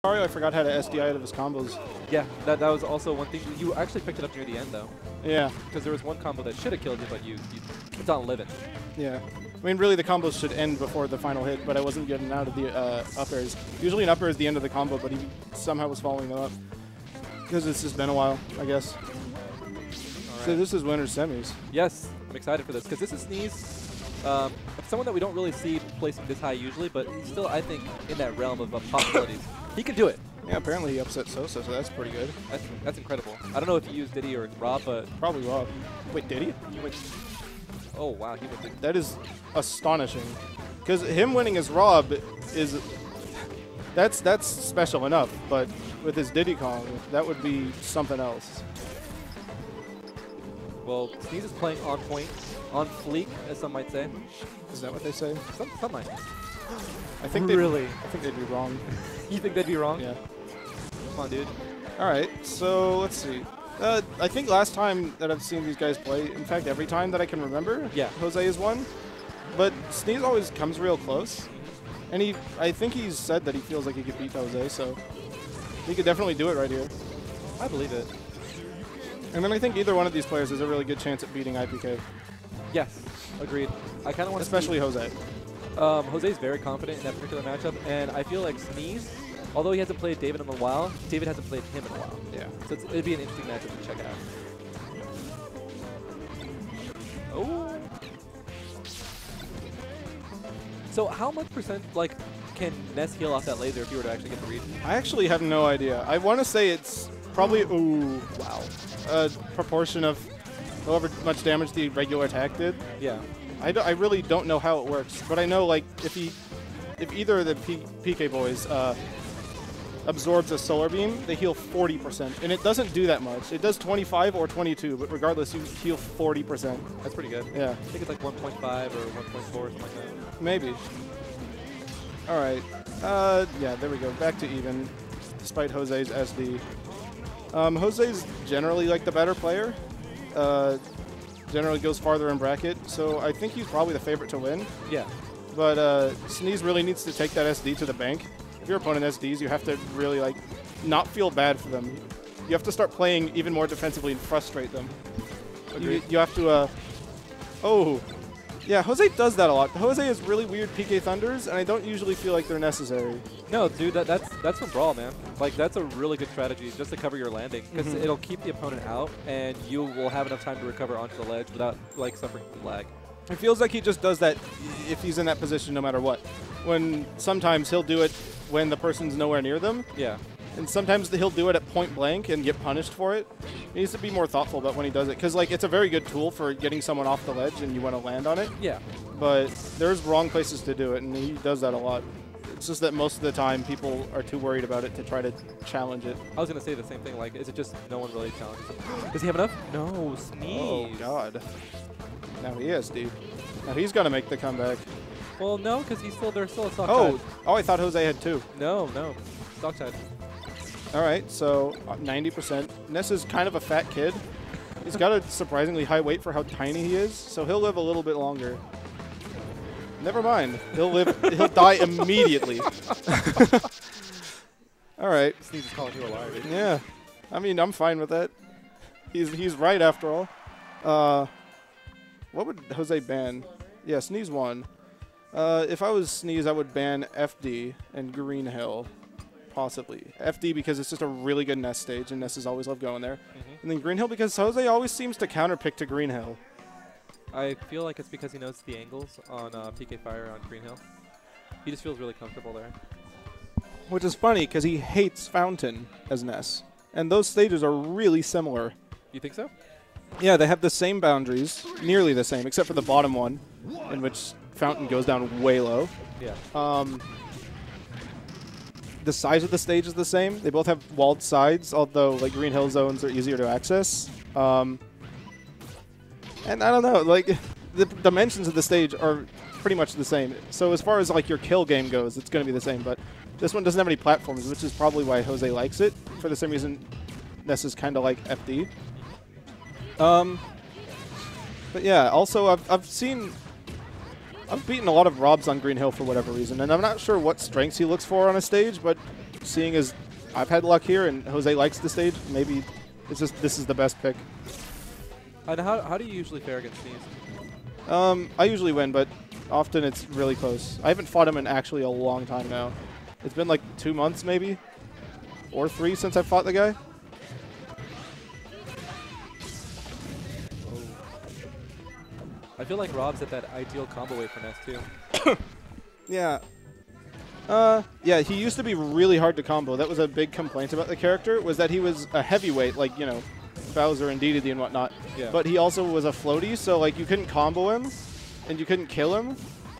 Mario, I forgot how to SDI out of his combos. Yeah, that was also one thing. You actually picked it up near the end, though. Yeah. Because there was one combo that should have killed you, but you it's on living. Yeah. I mean, really, the combos should end before the final hit, but I wasn't getting out of the up airs. Usually an up air is the end of the combo, but he somehow was following them up. Because it's just been a while, I guess. Right. So this is winner's semis. Yes, I'm excited for this, because this is Sneez. Someone that we don't really see placing this high usually, but he's still, I think, in that realm of possibilities. He can do it. Yeah, apparently he upset Sosa, so that's pretty good. That's incredible. I don't know if he used Diddy or Rob, but... Probably Rob. Wait, did he? Oh, wow. He was that is astonishing. Because him winning as Rob is... That's special enough, but with his Diddy Kong, that would be something else. Well, Sneez is playing on point, on fleek, as some might say. Is that what they say? Some might. I think I think they'd be wrong. You think they'd be wrong? Yeah. Come on, dude. All right, so let's see. I think last time that I've seen these guys play, in fact, every time that I can remember, yeah, Jose has won. But Sneez always comes real close. And I think he's said that he feels like he could beat Jose, so he could definitely do it right here. I believe it. And then I think either one of these players has a really good chance at beating IPK. Yes, agreed. I kind of want to especially Jose. Jose's very confident in that particular matchup, and I feel like Sneez, although he hasn't played David in a while, David hasn't played him in a while. Yeah. So it'd be an interesting matchup to check out. Oh. So how much percent, like, can Ness heal off that laser if you were to actually get the read? I actually have no idea. I want to say it's probably, ooh, wow, a proportion of however much damage the regular attack did. Yeah. I really don't know how it works, but I know, like, if either of the PK boys absorbs a solar beam, they heal 40%, and it doesn't do that much. It does 25 or 22, but regardless, you heal 40%. That's pretty good. Yeah. I think it's like 1.5 or 1.4 or something like that. Maybe. All right. Yeah, there we go. Back to even, despite Jose's SD. Jose's generally, like, the better player. Generally goes farther in bracket, so I think he's probably the favorite to win. Yeah. But Sneez really needs to take that SD to the bank. If your opponent SDs, you have to really, like, not feel bad for them. You have to start playing even more defensively and frustrate them. You have to, oh. Yeah, Jose does that a lot. Jose has really weird PK Thunders, and I don't usually feel like they're necessary. No, dude, that's from Brawl, man. Like, that's a really good strategy just to cover your landing, because it'll keep the opponent out, and you will have enough time to recover onto the ledge without, like, suffering from lag. It feels like he just does that if he's in that position no matter what. When sometimes he'll do it when the person's nowhere near them. Yeah. And sometimes he'll do it at point blank and get punished for it. He needs to be more thoughtful about when he does it, because, like, it's a very good tool for getting someone off the ledge and you want to land on it. Yeah. But there's wrong places to do it, and he does that a lot. It's just that most of the time people are too worried about it to try to challenge it. I was going to say the same thing. Like, is it just no one really challenges him? Does he have enough? No, Sneez. Oh, God. Now he is, dude. Now he's got to make the comeback. Well, no, because there's still a stock side. Oh, I thought Jose had two. No. Stock side. All right, so 90%. Ness is kind of a fat kid. He's got a surprisingly high weight for how tiny he is, so he'll live a little bit longer. Never mind. He'll die immediately. All right. Sneez is calling you a liar, dude. Yeah. I mean, I'm fine with that. He's right after all. What would Jose ban? Yeah, Sneez won. If I was Sneez, I would ban FD and Green Hill. Possibly. FD because it's just a really good Ness stage, and Nesses always love going there. And then Green Hill because Jose always seems to counterpick to Green Hill. I feel like it's because he knows the angles on PK Fire on Green Hill. He just feels really comfortable there. Which is funny because he hates Fountain as Ness. And those stages are really similar. You think so? Yeah, they have the same boundaries, nearly the same, except for the bottom one, in which Fountain goes down way low. Yeah. The size of the stage is the same. They both have walled sides, although, like, Green Hill zones are easier to access. And I don't know, like, the dimensions of the stage are pretty much the same. So as far as, like, your kill game goes, it's going to be the same. But this one doesn't have any platforms, which is probably why Jose likes it. For the same reason, Ness is kind of like FD. But yeah, also I've beaten a lot of Robs on Green Hill for whatever reason, and I'm not sure what strengths he looks for on a stage, but seeing as I've had luck here and Jose likes the stage, maybe it's just this is the best pick. And how do you usually fare against Sneez? I usually win, but often it's really close. I haven't fought him in actually a long time now. It's been like 2 months maybe, or 3 since I fought the guy. Oh. I feel like Rob's at that ideal combo weight for Ness too. Yeah. Yeah, he used to be really hard to combo. That was a big complaint about the character, was that he was a heavyweight, like, you know, Bowser and DDD and whatnot. Yeah. But he also was a floaty, so, like, you couldn't combo him, and you couldn't kill him.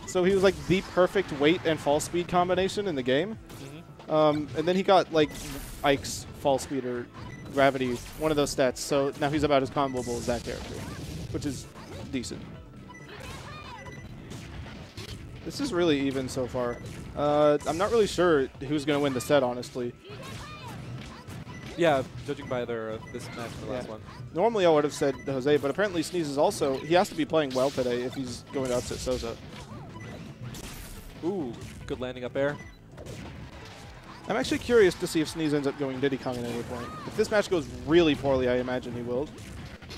So he was, like, the perfect weight and fall speed combination in the game. And then he got, like, Ike's fall speed or gravity, one of those stats. So now he's about as comboable as that character, which is decent. This is really even so far. I'm not really sure who's going to win the set, honestly. Yeah, judging by their this match, the last one. Normally I would have said Jose, but apparently Sneez is also, he has to be playing well today if he's going to upset Sosa. Ooh, good landing up air. I'm actually curious to see if Sneez ends up going Diddy Kong at any point. If this match goes really poorly, I imagine he will.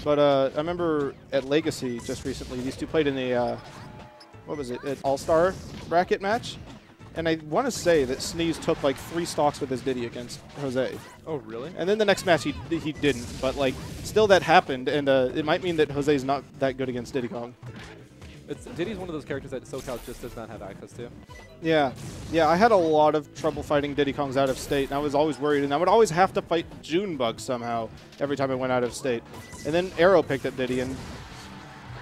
But I remember at Legacy just recently, these two played in a, what was it, an All-Star bracket match. And I want to say that Sneez took like 3 stocks with his Diddy against Jose. Oh, really? And then the next match he didn't. But like, still that happened, and it might mean that Jose's not that good against Diddy Kong. Diddy's one of those characters that Socal just does not have access to. Yeah. Yeah, I had a lot of trouble fighting Diddy Kongs out of state, and I was always worried, and I would always have to fight Junebug somehow every time I went out of state. And then Arrow picked up Diddy, and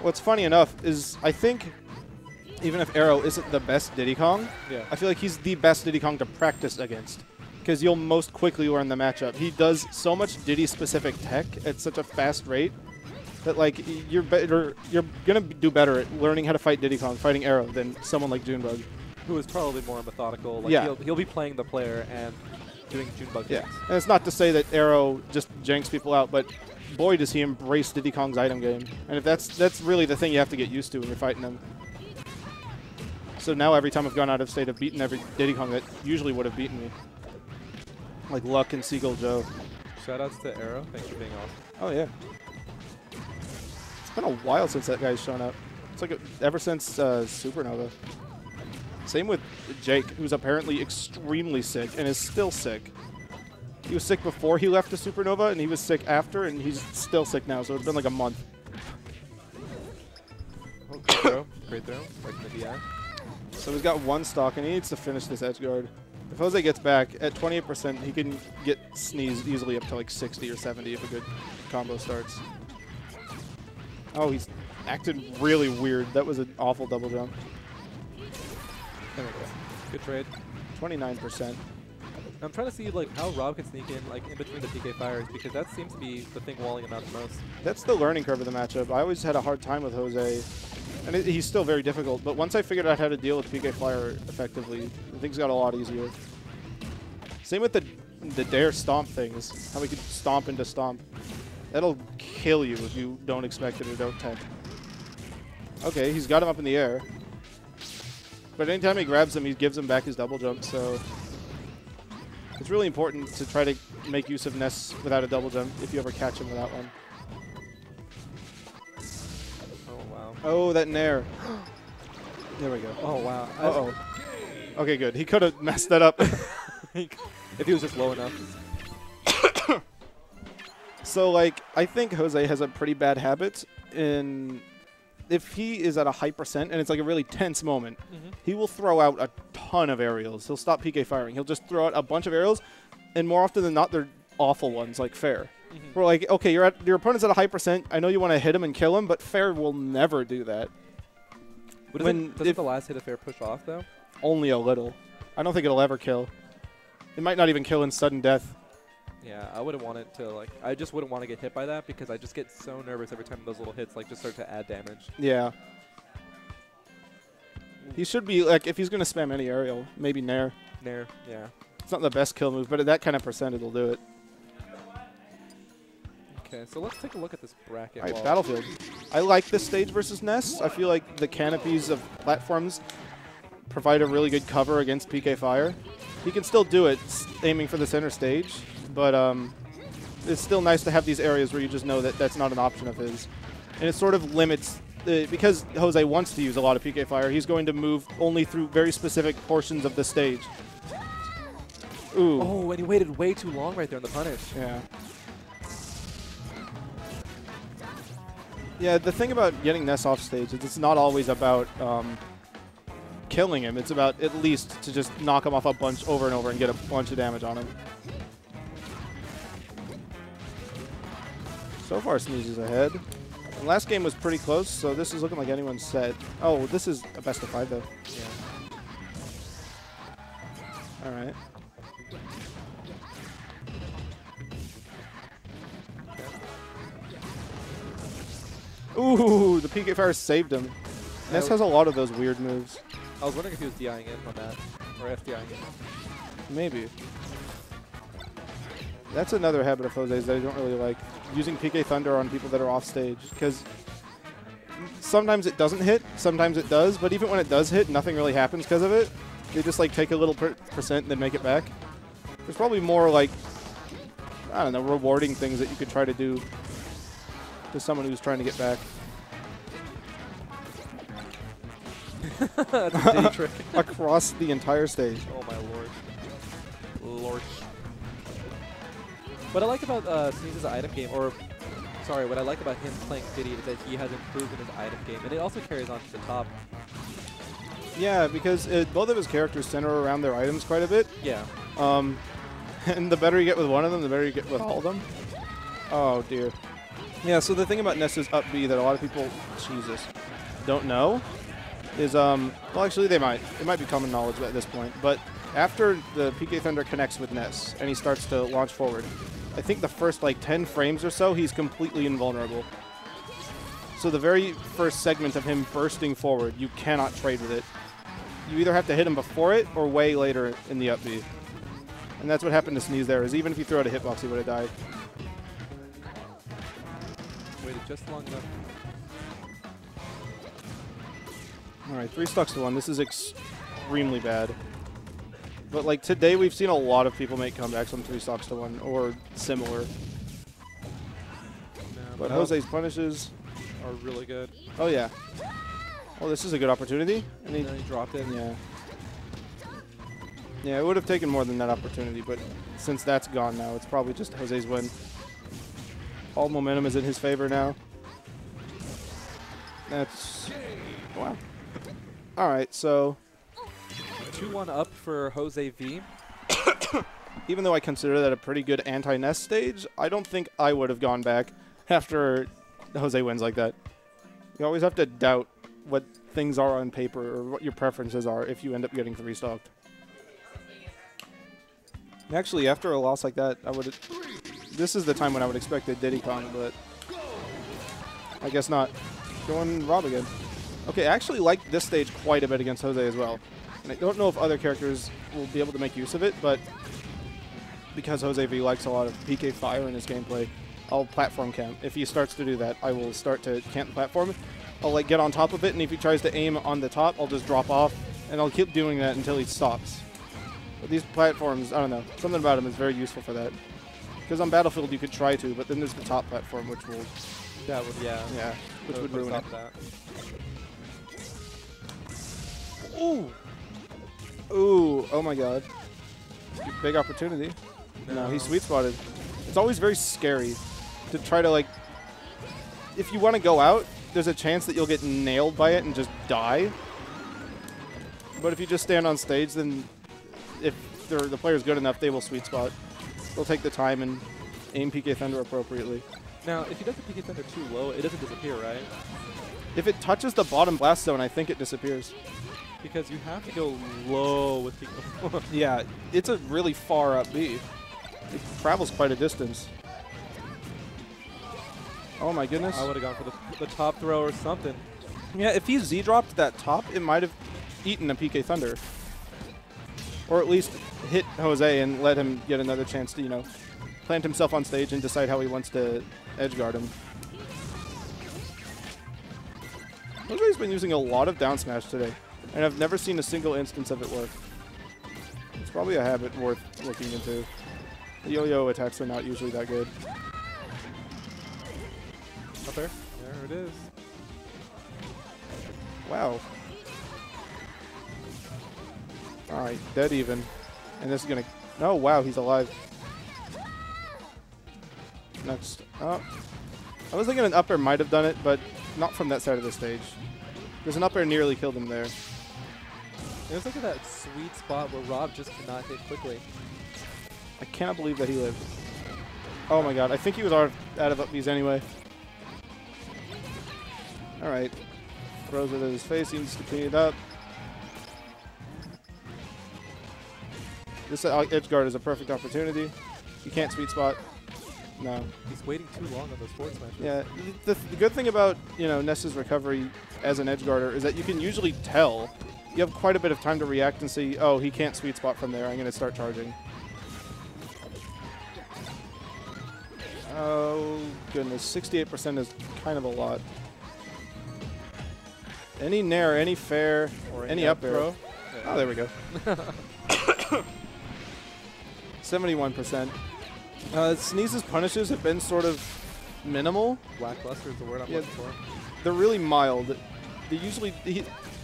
what's funny enough is I think even if Arrow isn't the best Diddy Kong, yeah, I feel like he's the best Diddy Kong to practice against, because you'll most quickly learn the matchup. He does so much Diddy-specific tech at such a fast rate that like you're gonna do better at learning how to fight Diddy Kong, fighting Arrow, than someone like Junebug, who is probably more methodical. Like yeah, he'll be playing the player and doing Junebug things. Yeah, and it's not to say that Arrow just janks people out, but boy does he embrace Diddy Kong's item game, and if that's really the thing you have to get used to when you're fighting him. So now every time I've gone out of state, I've beaten every Diddy Kong that usually would have beaten me, like Luck and Seagull Joe. Shoutouts to Arrow. Thanks for being awesome. Oh yeah. It's been a while since that guy's shown up. It's like ever since Supernova. Same with Jake, who's apparently extremely sick and is still sick. He was sick before he left to Supernova, and he was sick after, and he's still sick now, so it's been like a month. Oh, great throw. Great throw. Right in the DI. So he's got 1 stock, and he needs to finish this edge guard. If Jose gets back, at 28%, he can get Sneez easily up to like 60 or 70 if a good combo starts. Oh, he's acted really weird. That was an awful double jump. There we go. Good trade. 29%. I'm trying to see like how Rob can sneak in like in between the PK fires, because that seems to be the thing walling him out the most. That's the learning curve of the matchup. I always had a hard time with Jose, and he's still very difficult. But once I figured out how to deal with PK Flyer effectively, things got a lot easier. Same with the dare stomp things, how we could stomp into stomp. That'll kill you if you don't expect it or don't tech. Okay, he's got him up in the air. But anytime he grabs him, he gives him back his double jump, so it's really important to try to make use of Ness without a double jump if you ever catch him without one. Oh, wow. Oh, that nair. There we go. Oh, wow. Uh-oh. Okay, good. He could have messed that up. If he was just low enough. So, like, I think Jose has a pretty bad habit in... If he is at a high percent and it's like a really tense moment, he will throw out a ton of aerials. He'll stop PK firing. He'll just throw out a bunch of aerials, and more often than not, they're awful ones, like Fair. We're like, okay, your opponent's at a high percent. I know you want to hit him and kill him, but Fair will never do that. Doesn't the last hit of Fair push off, though? Only a little. I don't think it'll ever kill. It might not even kill in sudden death. Yeah, I wouldn't want it to, like, I just wouldn't want to get hit by that, because I just get so nervous every time those little hits, like, just start to add damage. Yeah. He should be, like, if he's going to spam any aerial, maybe Nair. Nair, yeah. It's not the best kill move, but at that kind of percent, it'll do it. Okay, so let's take a look at this bracket. All right, Battlefield. I like this stage versus Ness. I feel like the canopies of platforms provide a really good cover against PK Fire. He can still do it, aiming for the center stage, but it's still nice to have these areas where you just know that that's not an option of his. And it sort of limits, because Jose wants to use a lot of PK Fire, he's going to move only through very specific portions of the stage. Ooh. Oh, and he waited way too long right there on the punish. Yeah. Yeah, the thing about getting Ness off stage is it's not always about killing him. It's about at least to just knock him off a bunch over and over and get a bunch of damage on him. So far, Sneez is ahead. And last game was pretty close, so this is looking like anyone's set. Oh, this is a best of 5, though. Yeah. All right. Ooh, the PK Fire saved him. Ness has a lot of those weird moves. I was wondering if he was DIing in on that, or FDIing in. Maybe. That's another habit of Jose's that I don't really like. Using PK Thunder on people that are off stage, because sometimes it doesn't hit, sometimes it does, but even when it does hit, nothing really happens because of it. They just like take a little percent and then make it back. There's probably more like, I don't know, rewarding things that you could try to do to someone who's trying to get back. That's a D trick. Across the entire stage. Oh my lord. Lord. What I like about Sneez's item game, or sorry, what I like about him playing Diddy is that he has improved in his item game, and it also carries on to the top. Yeah, because both of his characters center around their items quite a bit. Yeah. And the better you get with one of them, the better you get with all of them. Oh, dear. Yeah, so the thing about Ness's up B that a lot of people, Jesus, don't know is, well, actually they might. It might be common knowledge at this point. But after the PK Thunder connects with Ness and he starts to launch forward, I think the first, like, 10 frames or so, he's completely invulnerable. So the very first segment of him bursting forward, you cannot trade with it. You either have to hit him before it or way later in the up B. And that's what happened to Sneez there, is even if you throw out a hitbox, he would have died. Waited just long enough. All right, 3 stocks to 1. This is extremely bad. But like today, we've seen a lot of people make comebacks on 3 stocks to 1 or similar. But Jose's punishes are really good. Oh yeah. Oh, this is a good opportunity. And he dropped it. Yeah. Yeah, it would have taken more than that opportunity, but since that's gone now, it's probably just Jose's win. All momentum is in his favor now. That's... wow. All right, so... 2-1 up for Jose V. Even though I consider that a pretty good anti-Ness stage, I don't think I would have gone back after Jose wins like that. You always have to doubt what things are on paper or what your preferences are if you end up getting 3-stocked. Actually, after a loss like that, I would. This is the time when I would expect a Diddy Kong, but I guess not. Going Rob again. Okay, I actually like this stage quite a bit against Jose as well. And I don't know if other characters will be able to make use of it, but because Jose V likes a lot of PK Fire in his gameplay, I'll platform camp. If he starts to do that, I will start to camp the platform. I'll like get on top of it, and if he tries to aim on the top, I'll just drop off, and I'll keep doing that until he stops. But these platforms, I don't know, something about them is very useful for that. Because on Battlefield you could try to, but then there's the top platform, which will... That would, yeah. Yeah, which would ruin it. That. Ooh! Ooh, oh my god. Big opportunity. No, he sweet spotted. It's always very scary to try to, like... If you want to go out, there's a chance that you'll get nailed by it and just die. But if you just stand on stage, then if the player's good enough, they will sweet spot. They'll take the time and aim PK Thunder appropriately. Now, if he does the PK Thunder too low, it doesn't disappear, right? If it touches the bottom blast zone, I think it disappears. Because you have to go low with PK. Yeah, it's a really far up B. It travels quite a distance. Oh my goodness. I would have gone for the top throw or something. Yeah, if he Z-dropped that top, it might have eaten a PK Thunder. Or at least hit Jose and let him get another chance to, you know, plant himself on stage and decide how he wants to edge guard him. Jose's been using a lot of down smash today, and I've never seen a single instance of it work. It's probably a habit worth looking into. The yo-yo attacks are not usually that good. Up there. There it is. Wow. Alright, dead even. And this is gonna... Oh, wow, he's alive. Next. Oh. I was thinking an up air might have done it, but not from that side of the stage. Because an up air nearly killed him there. It was like that sweet spot where Rob just cannot hit quickly. I cannot believe that he lived. Oh my god, I think he was out of up Bs anyway. Alright. Throws it at his face, he needs to clean it up. This edge guard is a perfect opportunity. You can't sweet spot. No. He's waiting too long on those forward smashes. Yeah, the good thing about, Ness's recovery as an edge guarder is that you can usually tell. You have quite a bit of time to react and see, oh, he can't sweet spot from there. I'm going to start charging. Oh, goodness. 68% is kind of a lot. Any nair, any fair, or any up air. throw. Oh, there we go. 71%. Sneez's punishes have been sort of minimal. Lackluster is the word I'm looking for. They're really mild. They usually...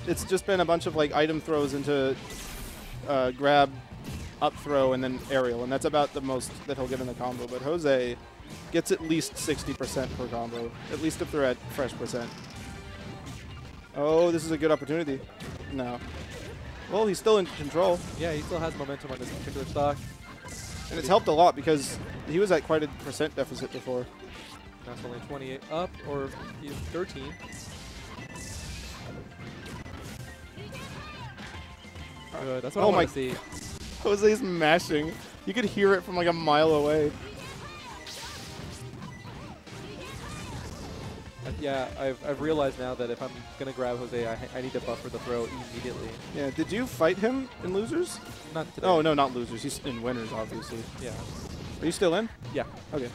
It's just been a bunch of item throws into grab, up throw, and then aerial, and that's about the most that he'll get in the combo. But Jose gets at least 60% per combo, at least if they're at fresh percent. Oh, this is a good opportunity. No. Well, he's still in control. Yeah, he still has momentum on this particular stock. And it's helped a lot because he was at quite a percent deficit before. That's only 28 up, or he's 13. Good. That's what I want to see. Jose's mashing. You could hear it from a mile away. Yeah, I've realized now that if I'm going to grab Jose, I need to buffer the throw immediately. Yeah, did you fight him in losers? Not today. Oh, no, not losers. He's in winners, obviously. Yeah. Are you still in? Yeah. Okay.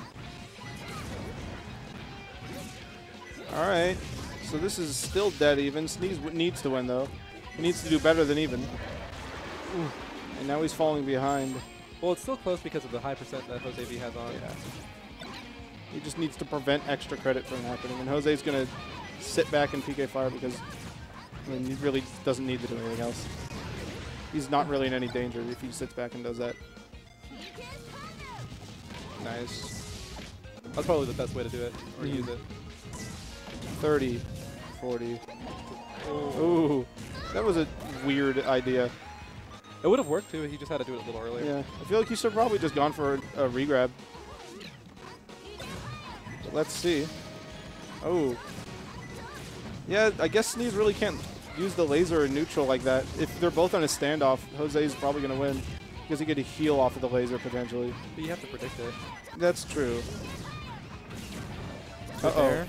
All right. So this is still dead even. Sneez needs to win, though. He needs to do better than even. Ooh. And now he's falling behind. Well, it's still close because of the high percent that Jose V has on. Yeah. He just needs to prevent extra credit from happening. And Jose's going to sit back and PK fire because he really doesn't need to do anything else. He's not really in any danger if he sits back and does that. Nice. That's probably the best way to do it, or use it. 30, 40. Ooh, that was a weird idea. It would have worked too. He just had to do it a little earlier. Yeah, I feel like he should have probably just gone for a regrab. But let's see. Oh. Yeah, I guess Sneez really can't use the laser in neutral like that. If they're both on a standoff, Jose's probably going to win because he could heal off of the laser potentially. But you have to predict it. That's true. Uh-oh.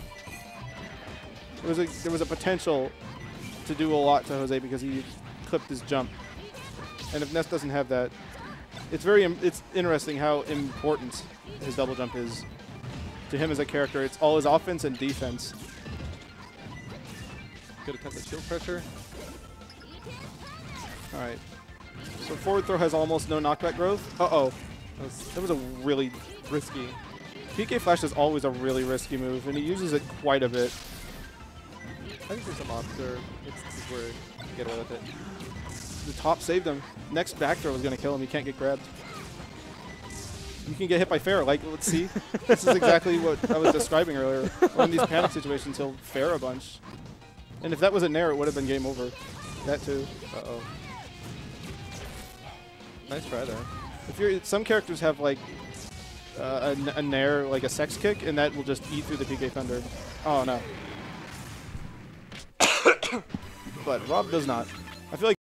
There was a potential to do a lot to Jose because he clipped his jump. And if Ness doesn't have that, it's interesting how important his double jump is to him as a character. It's all his offense and defense. Good attempt at shield pressure. All right. So forward throw has almost no knockback growth. Uh-oh. That was a really risky. PK Flash is always a really risky move, and he uses it quite a bit. I think there's some options this is where you get away with it. The top saved him. Next back throw is going to kill him. He can't get grabbed. You can get hit by fair. Let's see. This is exactly what I was describing earlier. Or in these panic situations, he'll fair a bunch. And if that was a nair, it would have been game over. That too. Uh-oh. Nice try there. Some characters have a nair, like a sex kick, and that will just eat through the PK Thunder. Oh no. But Rob does not. I feel like